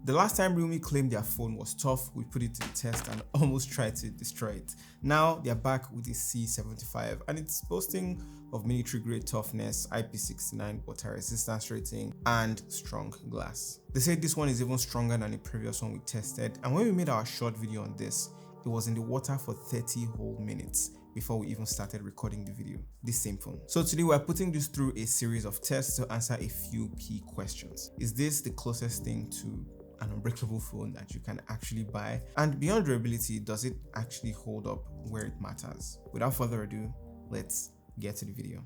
The last time Realme claimed their phone was tough, we put it to the test and almost tried to destroy it. Now they're back with the C75 and it's boasting of military grade toughness, IP69 water resistance rating and strong glass. They said this one is even stronger than the previous one we tested, and when we made our short video on this, it was in the water for 30 whole minutes before we even started recording the video, this same phone. So today we're putting this through a series of tests to answer a few key questions. Is this the closest thing to an unbreakable phone that you can actually buy? And beyond durability, does it actually hold up where it matters? Without further ado, let's get to the video.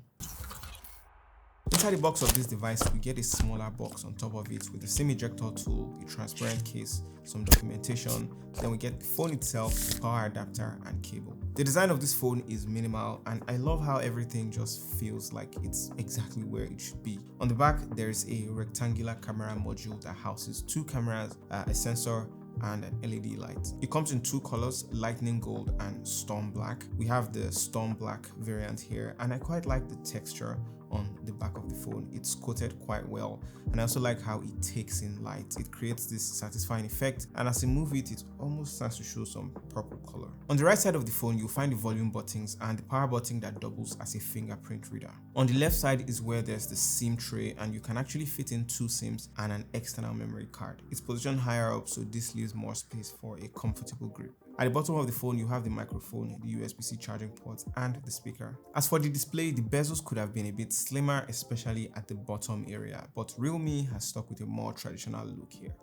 Inside the box of this device, we get a smaller box on top of it with the SIM ejector tool, a transparent case, some documentation, then we get the phone itself, the power adapter and cable. The design of this phone is minimal and I love how everything just feels like it's exactly where it should be. On the back, there's a rectangular camera module that houses two cameras, a sensor, and an LED light. It comes in two colors, lightning gold and storm black. We have the storm black variant here and I quite like the texture on the back of the phone. It's coated quite well and I also like how it takes in light. It creates this satisfying effect and as you move it, it almost starts to show some purple color. On the right side of the phone, you'll find the volume buttons and the power button that doubles as a fingerprint reader. On the left side is where there's the SIM tray and you can actually fit in two SIMs and an external memory card. It's positioned higher up so this leaves more space for a comfortable grip. At the bottom of the phone, you have the microphone, the USB-C charging port, and the speaker. As for the display, the bezels could have been a bit slimmer, especially at the bottom area, but Realme has stuck with a more traditional look here.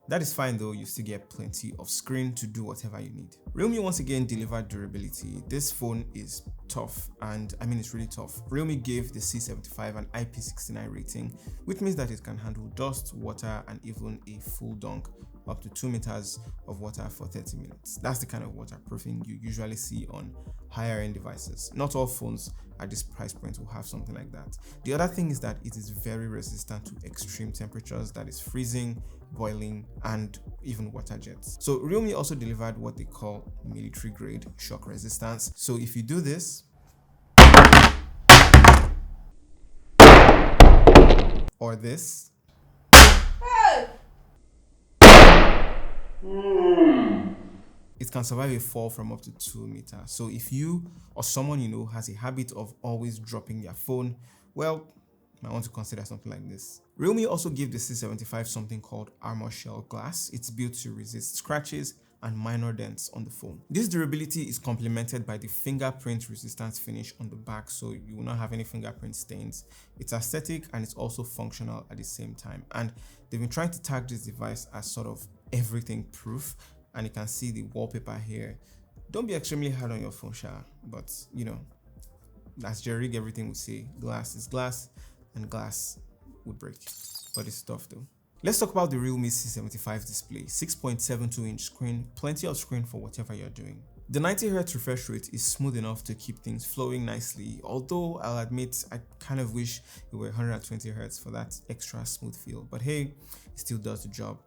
That is fine though, you still get plenty of screen to do whatever you need. Realme once again delivered durability. This phone is tough, and I mean it's really tough. Realme gave the C75 an IP69 rating, which means that it can handle dust, water, and even a full dunk up to 2 meters of water for 30 minutes. That's the kind of waterproofing you usually see on higher end devices. Not all phones at this price point will have something like that. The other thing is that it is very resistant to extreme temperatures, that is freezing, boiling, and even water jets. So Realme also delivered what they call military grade shock resistance. So if you do this, or this, it can survive a fall from up to 2 meters. So if you or someone you know has a habit of always dropping their phone, well, you might want to consider something like this. Realme also gave the C75 something called armor shell glass. It's built to resist scratches and minor dents on the phone. This durability is complemented by the fingerprint resistance finish on the back, so you will not have any fingerprint stains. It's aesthetic and it's also functional at the same time. And they've been trying to tag this device as sort of everything proof, and you can see the wallpaper here. Don't be extremely hard on your phone, but you know, as Jerry everything would say, glass is glass and glass would break. But it's tough though. Let's talk about the Realme C75 display. 6.72-inch screen, plenty of screen for whatever you're doing. The 90Hz refresh rate is smooth enough to keep things flowing nicely, although I'll admit I kind of wish it were 120Hz for that extra smooth feel, but hey, it still does the job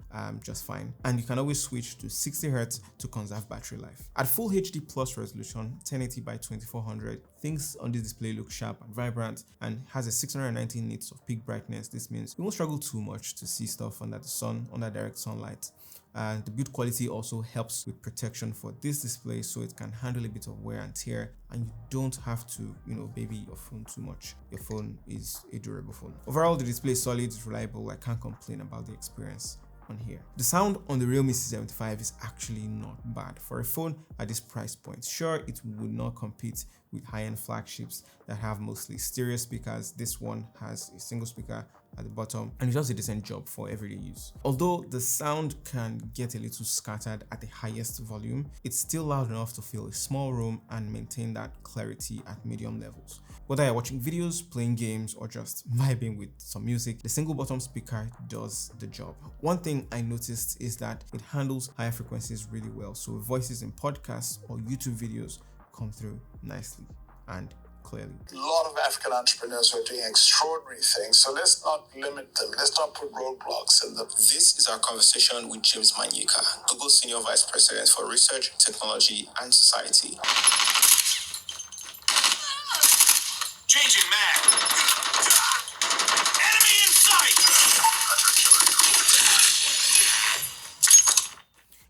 just fine. And you can always switch to 60Hz to conserve battery life. At full HD plus resolution, 1080 by 2400, things on this display look sharp and vibrant and has a 619 nits of peak brightness. This means you won't struggle too much to see stuff under the sun, under direct sunlight. And the build quality also helps with protection for this display, so it can handle a bit of wear and tear and you don't have to, baby your phone too much. Your phone is a durable phone. Overall, the display is solid, it's reliable. I can't complain about the experience on here. The sound on the Realme C75 is actually not bad for a phone at this price point. Sure, it would not compete with high-end flagships that have mostly stereo speakers. This one has a single speaker at the bottom and it does a decent job for everyday use. Although the sound can get a little scattered at the highest volume, it's still loud enough to fill a small room and maintain that clarity at medium levels. Whether you're watching videos, playing games, or just vibing with some music, the single bottom speaker does the job. One thing I noticed is that it handles higher frequencies really well, so voices in podcasts or YouTube videos come through nicely and clearly. A lot of African entrepreneurs are doing extraordinary things, so let's not limit them. Let's not put roadblocks in them. This is our conversation with James Manyika, Google Senior Vice President for Research, Technology, and Society. Changing man. Enemy in sight.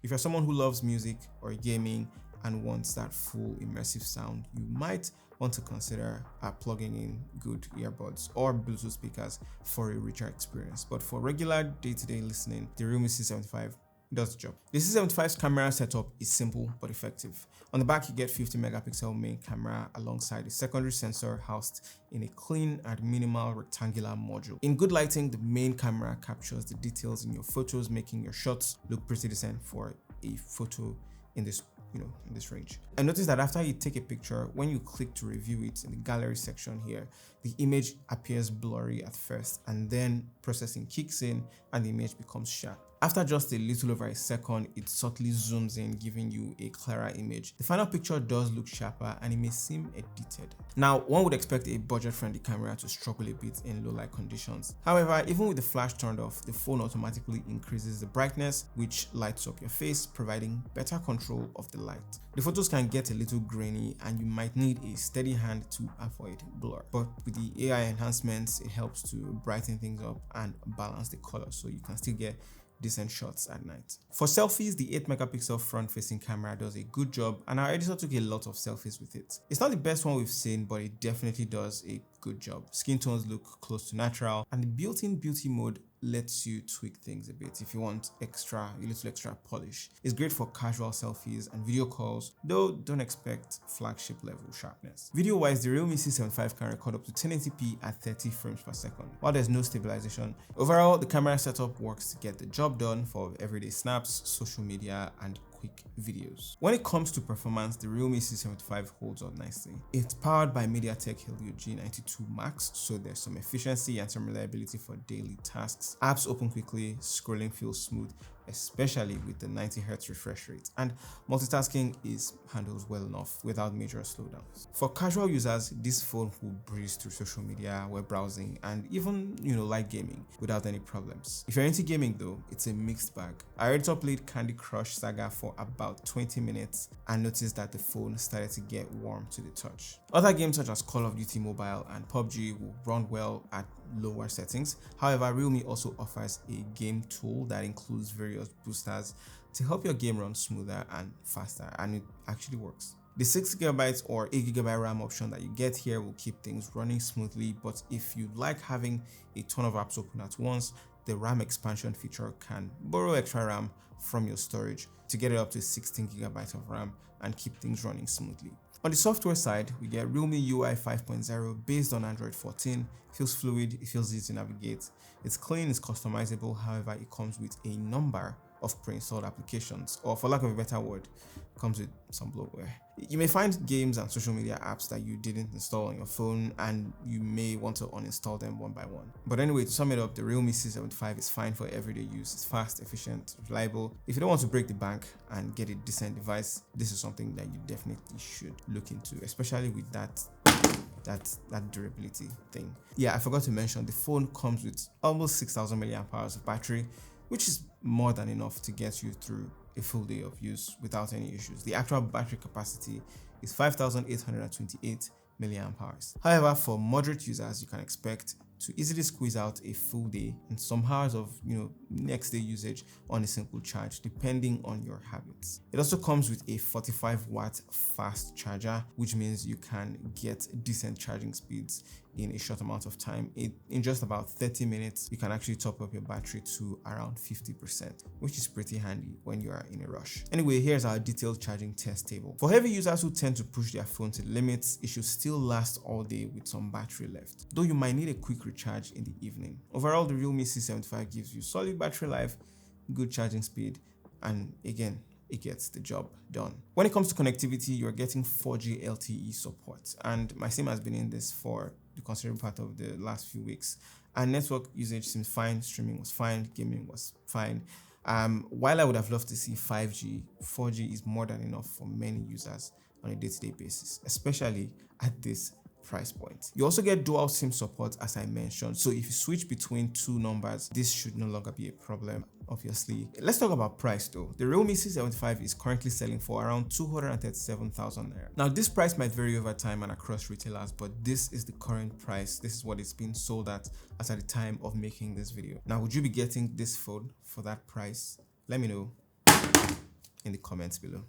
If you're someone who loves music or gaming and wants that full immersive sound, you might want to consider plugging in good earbuds or Bluetooth speakers for a richer experience. But for regular day-to-day listening, the realme C75 does the job. The C75's camera setup is simple but effective. On the back, you get 50 megapixel main camera alongside a secondary sensor housed in a clean and minimal rectangular module. In good lighting, the main camera captures the details in your photos, making your shots look pretty decent for a photo in this in this range. And notice that after you take a picture, when you click to review it in the gallery section here, the image appears blurry at first, and then processing kicks in and the image becomes sharp. After just a little over a second, it subtly zooms in, giving you a clearer image. The final picture does look sharper and it may seem edited. Now, one would expect a budget-friendly camera to struggle a bit in low-light conditions. However, even with the flash turned off, the phone automatically increases the brightness, which lights up your face, providing better control of the light. The photos can get a little grainy and you might need a steady hand to avoid blur. But with the AI enhancements, it helps to brighten things up and balance the color so you can still get decent shots at night. For selfies, the 8 megapixel front-facing camera does a good job, and our editor took a lot of selfies with it. It's not the best one we've seen, but it definitely does a good job. Skin tones look close to natural, and the built-in beauty mode lets you tweak things a bit if you want a little extra polish. It's great for casual selfies and video calls, though don't expect flagship level sharpness. Video wise, the realme C75 can record up to 1080p at 30 frames per second, while there's no stabilization. Overall, the camera setup works to get the job done for everyday snaps, social media, and quick videos. When it comes to performance, the realme C75 holds up nicely. It's powered by MediaTek Helio G92 Max, so there's some efficiency and some reliability for daily tasks. Apps open quickly, scrolling feels smooth, especially with the 90Hz refresh rate, and multitasking is handled well enough without major slowdowns. For casual users, this phone will breeze through social media, web browsing, and even light gaming without any problems. If you're into gaming though, it's a mixed bag. I already played Candy Crush Saga for about 20 minutes and noticed that the phone started to get warm to the touch. Other games such as Call of Duty Mobile and PUBG will run well at lower settings. However, Realme also offers a game tool that includes various boosters to help your game run smoother and faster, and it actually works. The 6GB or 8GB RAM option that you get here will keep things running smoothly, but if you like having a ton of apps open at once, the RAM expansion feature can borrow extra RAM from your storage to get it up to 16GB of RAM and keep things running smoothly. On the software side, we get Realme UI 5.0 based on Android 14. It feels fluid, it feels easy to navigate. It's clean, it's customizable, however, it comes with a number of pre-installed applications, or for lack of a better word, comes with some bloatware. You may find games and social media apps that you didn't install on your phone, and you may want to uninstall them one by one. But anyway, to sum it up, the Realme C75 is fine for everyday use. It's fast, efficient, reliable. If you don't want to break the bank and get a decent device, this is something that you definitely should look into, especially with that durability thing. Yeah, I forgot to mention, the phone comes with almost 6,000 mAh of battery, which is more than enough to get you through a full day of use without any issues. The actual battery capacity is 5,828 mAh. However, for moderate users, you can expect to easily squeeze out a full day and some hours of next day usage on a simple charge, depending on your habits. It also comes with a 45-watt fast charger, which means you can get decent charging speeds in a short amount of time. In just about 30 minutes, you can actually top up your battery to around 50%, which is pretty handy when you are in a rush. Anyway, here's our detailed charging test table. For heavy users who tend to push their phone to the limits, it should still last all day with some battery left, though you might need a quick recharge in the evening. Overall, the Realme C75 gives you solid battery life, good charging speed, and again, it gets the job done. When it comes to connectivity, you're getting 4G LTE support, and my sim has been in this for the considerable part of the last few weeks, and network usage seems fine, streaming was fine, gaming was fine. While I would have loved to see 5G, 4G is more than enough for many users on a day-to-day basis, especially at this price point. You also get dual SIM support, as I mentioned, so if you switch between two numbers, this should no longer be a problem, obviously. Let's talk about price though. The Realme C75 is currently selling for around 237,000 naira. Now, this price might vary over time and across retailers, but this is the current price. This is what it's been sold at as at the time of making this video. Now, would you be getting this phone for that price? Let me know. in the comments below.